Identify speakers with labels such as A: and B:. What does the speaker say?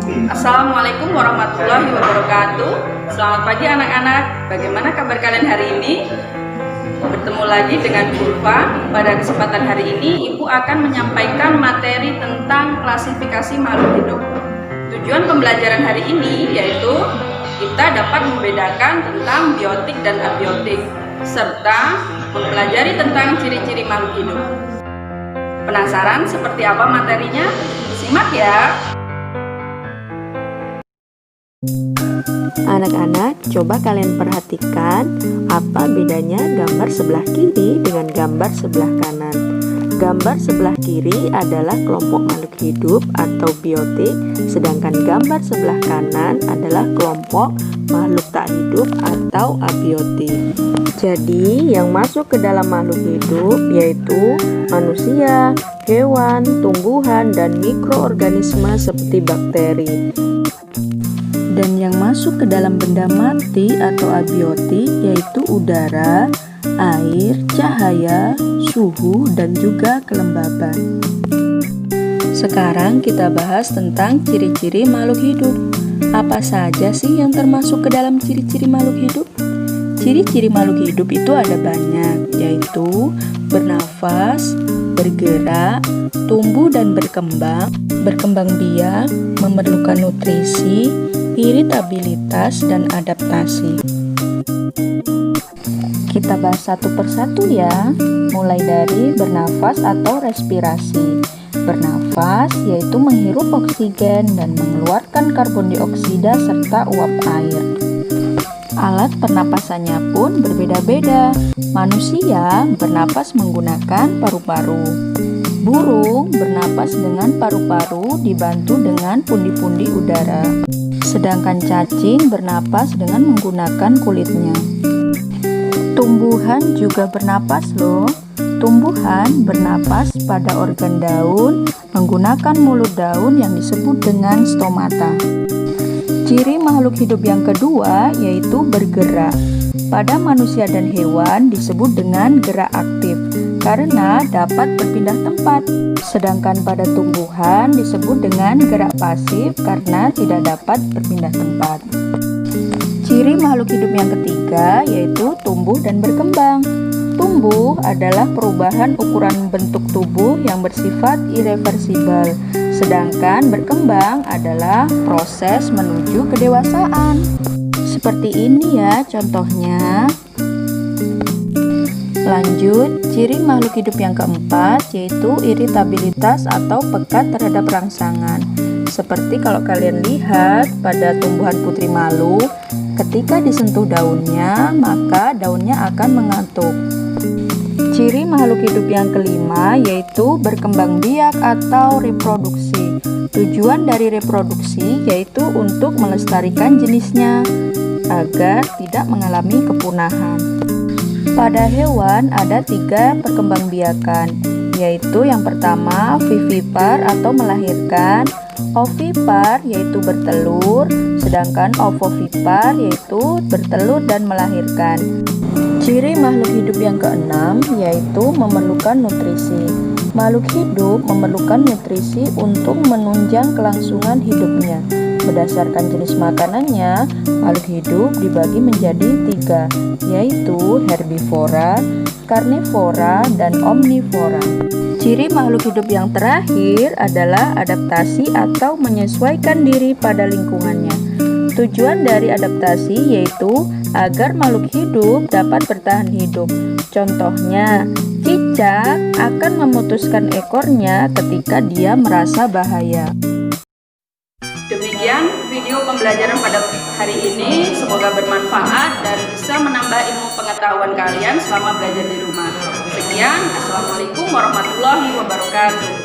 A: Assalamualaikum warahmatullahi wabarakatuh. Selamat pagi anak-anak. Bagaimana kabar kalian hari ini? Bertemu lagi dengan Bu Ulfa. Pada kesempatan hari ini Ibu akan menyampaikan materi tentang klasifikasi makhluk hidup. Tujuan pembelajaran hari ini yaitu kita dapat membedakan tentang biotik dan abiotik serta mempelajari tentang ciri-ciri makhluk hidup. Penasaran seperti apa materinya? Simak ya!
B: Anak-anak, coba kalian perhatikan apa bedanya gambar sebelah kiri dengan gambar sebelah kanan. Gambar sebelah kiri adalah kelompok makhluk hidup atau biotik, sedangkan gambar sebelah kanan adalah kelompok makhluk tak hidup atau abiotik. Jadi, yang masuk ke dalam makhluk hidup yaitu manusia, hewan, tumbuhan, dan mikroorganisme seperti bakteri. Dan yang masuk ke dalam benda mati atau abiotik yaitu udara, air, cahaya, suhu, dan juga kelembaban. Sekarang kita bahas tentang ciri-ciri makhluk hidup. Apa saja sih yang termasuk ke dalam ciri-ciri makhluk hidup? Ciri-ciri makhluk hidup itu ada banyak, yaitu bernafas, bergerak, tumbuh dan berkembang biak, memerlukan nutrisi, iritabilitas, dan adaptasi. Kita bahas satu persatu ya, mulai dari bernafas atau respirasi. Bernafas yaitu menghirup oksigen dan mengeluarkan karbon dioksida serta uap air. Alat pernapasannya pun berbeda-beda. Manusia bernapas menggunakan paru-paru. Burung bernapas dengan paru-paru dibantu dengan pundi-pundi udara. Sedangkan cacing bernapas dengan menggunakan kulitnya. Tumbuhan juga bernapas loh. Tumbuhan bernapas pada organ daun menggunakan mulut daun yang disebut dengan stomata. Ciri makhluk hidup yang kedua yaitu bergerak. Pada manusia dan hewan disebut dengan gerak aktif karena dapat berpindah tempat. Sedangkan pada tumbuhan disebut dengan gerak pasif karena tidak dapat berpindah tempat. Ciri makhluk hidup yang ketiga yaitu tumbuh dan berkembang. Tumbuh adalah perubahan ukuran bentuk tubuh yang bersifat irreversibel, sedangkan berkembang adalah proses menuju kedewasaan. Seperti ini ya contohnya. Lanjut, ciri makhluk hidup yang keempat yaitu iritabilitas atau pekat terhadap rangsangan. Seperti kalau kalian lihat pada tumbuhan putri malu, ketika disentuh daunnya, maka daunnya akan mengantuk. Ciri makhluk hidup yang kelima yaitu berkembang biak atau reproduksi. Tujuan dari reproduksi yaitu untuk melestarikan jenisnya agar tidak mengalami kepunahan. Pada hewan ada 3 perkembangbiakan, yaitu yang pertama vivipar atau melahirkan, ovipar yaitu bertelur, sedangkan ovovipar yaitu bertelur dan melahirkan. Ciri makhluk hidup yang keenam yaitu memerlukan nutrisi. Makhluk hidup memerlukan nutrisi untuk menunjang kelangsungan hidupnya. Berdasarkan jenis makanannya, makhluk hidup dibagi menjadi 3, yaitu herbivora, karnivora, dan omnivora. Ciri makhluk hidup yang terakhir adalah adaptasi atau menyesuaikan diri pada lingkungannya. Tujuan dari adaptasi yaitu agar makhluk hidup dapat bertahan hidup. Contohnya, cicak akan memutuskan ekornya ketika dia merasa bahaya.
A: Demikian video pembelajaran pada hari ini, semoga bermanfaat dan bisa menambah ilmu pengetahuan kalian selama belajar di rumah. Sekian, Assalamualaikum warahmatullahi wabarakatuh.